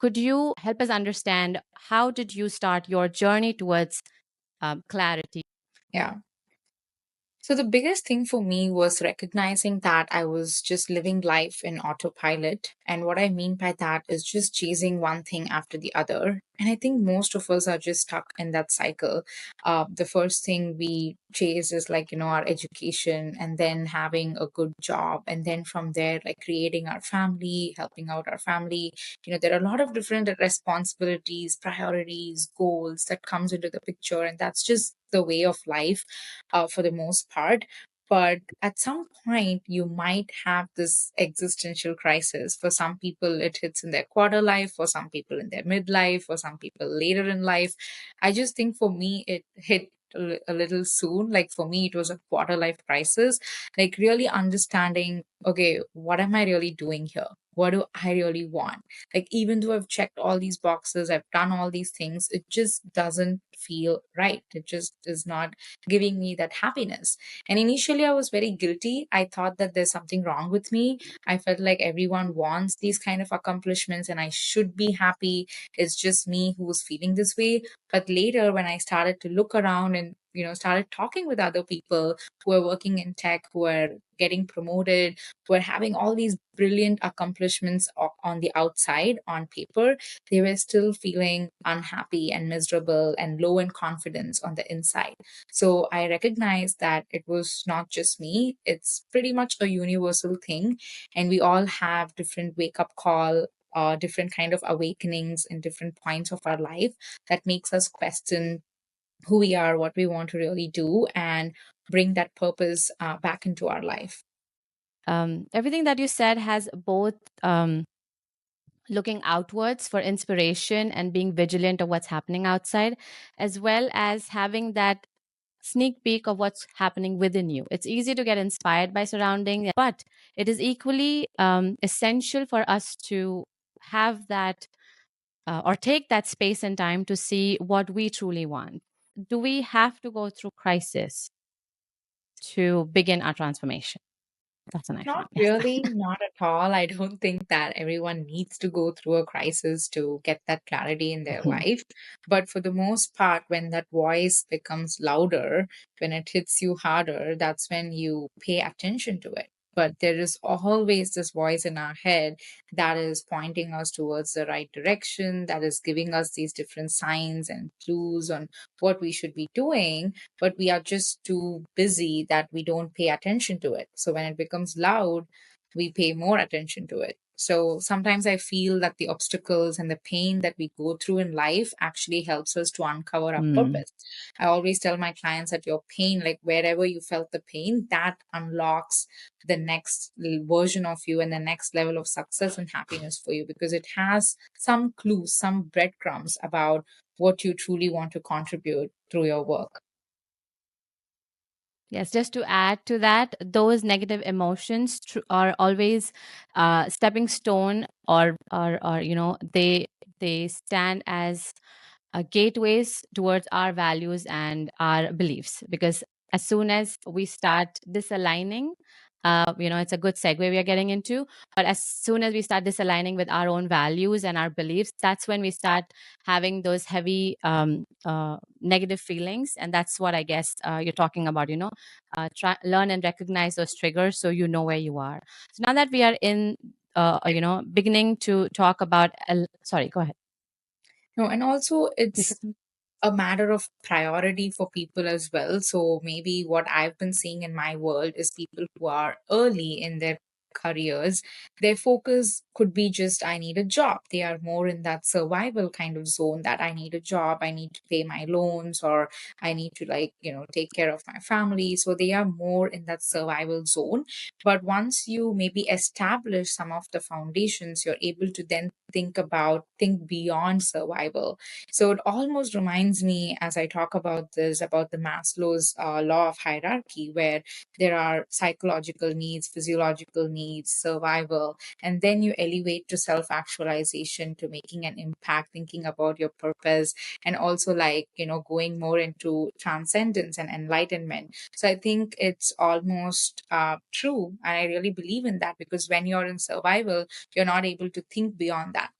Could you help us understand how did you start your journey towards clarity? Yeah. So the biggest thing for me was recognizing that I was just living life in autopilot. And what I mean by that is just chasing one thing after the other. And I think most of us are just stuck in that cycle. The first thing we chase is like, our education and then having a good job. And then from there, like creating our family, helping out our family. There are a lot of different responsibilities, priorities, goals that comes into the picture. And that's just the way of life for the most part. But at some point, you might have this existential crisis. For some people, it hits in their quarter life, for some people in their midlife, for some people later in life. I just think for me, it hit a little soon. Like for me, it was a quarter life crisis. Like really understanding, okay, what am I really doing here? What do I really want? Like, even though I've checked all these boxes, I've done all these things, it just doesn't feel right. It just is not giving me that happiness. And initially, I was very guilty. I thought that there's something wrong with me. I felt like everyone wants these kind of accomplishments and I should be happy. It's just me who's feeling this way. But later, when I started to look around and started talking with other people who are working in tech, who are getting promoted, who are having all these brilliant accomplishments on the outside on paper, they were still feeling unhappy and miserable and low in confidence on the inside. So I recognized that it was not just me, it's pretty much a universal thing. And we all have different wake up call. Different kind of awakenings in different points of our life that makes us question who we are, what we want to really do, and bring that purpose back into our life. Everything that you said has both looking outwards for inspiration and being vigilant of what's happening outside, as well as having that sneak peek of what's happening within you. It's easy to get inspired by surrounding, but it is equally essential for us to have that or take that space and time to see what we truly want. Do we have to go through crisis to begin our transformation? That's the next Not one. Yes. really, not at all. I don't think that everyone needs to go through a crisis to get that clarity in their Mhm. life. But for the most part, when that voice becomes louder, when it hits you harder, that's when you pay attention to it. But there is always this voice in our head that is pointing us towards the right direction, that is giving us these different signs and clues on what we should be doing, but we are just too busy that we don't pay attention to it. So when it becomes loud, we pay more attention to it. So sometimes I feel that the obstacles and the pain that we go through in life actually helps us to uncover our Mm. purpose. I always tell my clients that your pain, like wherever you felt the pain, that unlocks the next version of you and the next level of success and happiness for you because it has some clues, some breadcrumbs about what you truly want to contribute through your work. Yes, just to add to that, those negative emotions are always stepping stone, or they stand as gateways towards our values and our beliefs. Because as soon as we start disaligning, it's a good segue we are getting into. But as soon as we start disaligning with our own values and our beliefs, that's when we start having those heavy negative feelings. And that's what I guess you're talking about, learn and recognize those triggers so you know where you are. So now that we are in, beginning to talk about, sorry, go ahead. No, and also You it's said something? a matter of priority for people as well. So maybe what I've been seeing in my world is people who are early in their careers, their focus could be just, I need a job. They are more in that survival kind of zone that I need a job, I need to pay my loans, or I need to, like, take care of my family. So they are more in that survival zone. But once you maybe establish some of the foundations, you're able to then think beyond survival. So it almost reminds me, as I talk about this, about the Maslow's law of hierarchy, where there are psychological needs, physiological needs, survival, and then you elevate to self actualization, to making an impact, thinking about your purpose, and also, like, going more into transcendence and enlightenment. So I think it's almost true. And I really believe in that because when you're in survival, you're not able to think beyond that.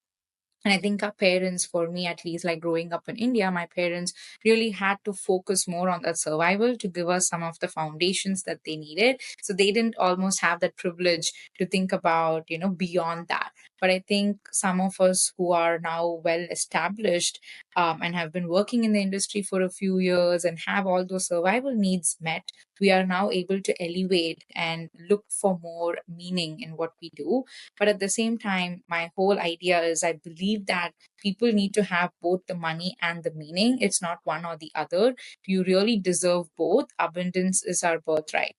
And I think our parents, for me at least, like growing up in India, my parents really had to focus more on that survival to give us some of the foundations that they needed. So they didn't almost have that privilege to think about, beyond that. But I think some of us who are now well established, and have been working in the industry for a few years and have all those survival needs met, we are now able to elevate and look for more meaning in what we do. But at the same time, my whole idea is I believe that people need to have both the money and the meaning. It's not one or the other. You really deserve both. Abundance is our birthright.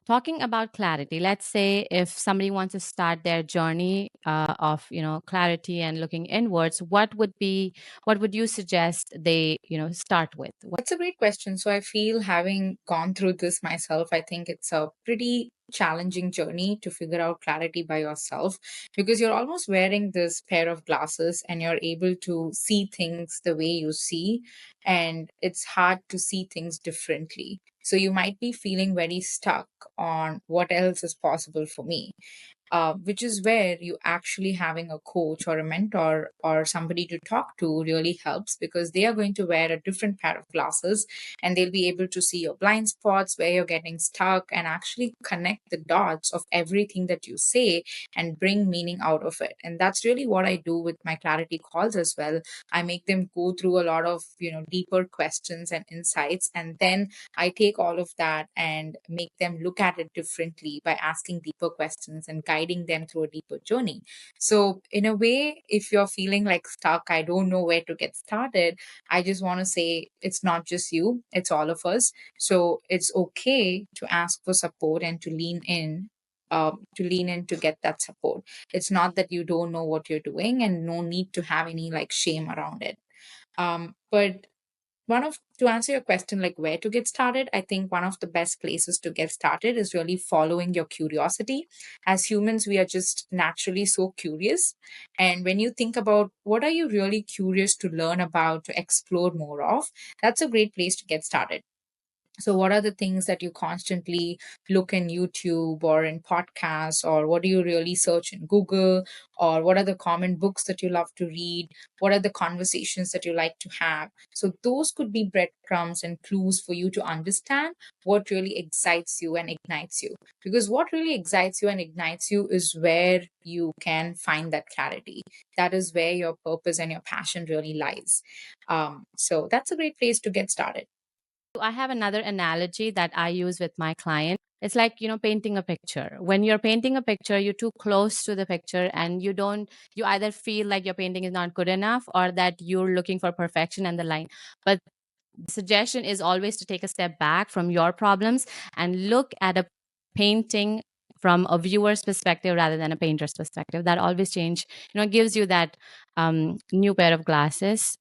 Talking about clarity, let's say if somebody wants to start their journey of clarity and looking inwards, what would you suggest they start with? That's a great question. So I feel, having gone through this myself, I think it's a pretty challenging journey to figure out clarity by yourself, because you're almost wearing this pair of glasses and you're able to see things the way you see, and it's hard to see things differently. So you might be feeling very stuck on what else is possible for me, which is where you actually having a coach or a mentor or somebody to talk to really helps, because they are going to wear a different pair of glasses and they'll be able to see your blind spots, where you're getting stuck, and actually connect the dots of everything that you say and bring meaning out of it. And that's really what I do with my clarity calls as well. I make them go through a lot of, deeper questions and insights, and then I take all of that and make them look at it differently by asking deeper questions and guiding them through a deeper journey. So, in a way, if you're feeling like stuck, I don't know where to get started, I just want to say it's not just you, it's all of us. So, it's okay to ask for support and to lean in. To get that support. It's not that you don't know what you're doing, and no need to have any like shame around it. But one of to answer your question, like where to get started, I think one of the best places to get started is really following your curiosity. As humans, we are just naturally so curious, and when you think about what are you really curious to learn about, to explore more of, that's a great place to get started. So, what are the things that you constantly look in YouTube or in podcasts, or what do you really search in Google, or what are the common books that you love to read? What are the conversations that you like to have? So, those could be breadcrumbs and clues for you to understand what really excites you and ignites you. Because what really excites you and ignites you is where you can find that clarity. That is where your purpose and your passion really lies. So, that's a great place to get started. I have another analogy that I use with my client. It's like, painting a picture. When you're painting a picture, you're too close to the picture and you either feel like your painting is not good enough or that you're looking for perfection and the line. But the suggestion is always to take a step back from your problems and look at a painting from a viewer's perspective rather than a painter's perspective. That always gives you that new pair of glasses.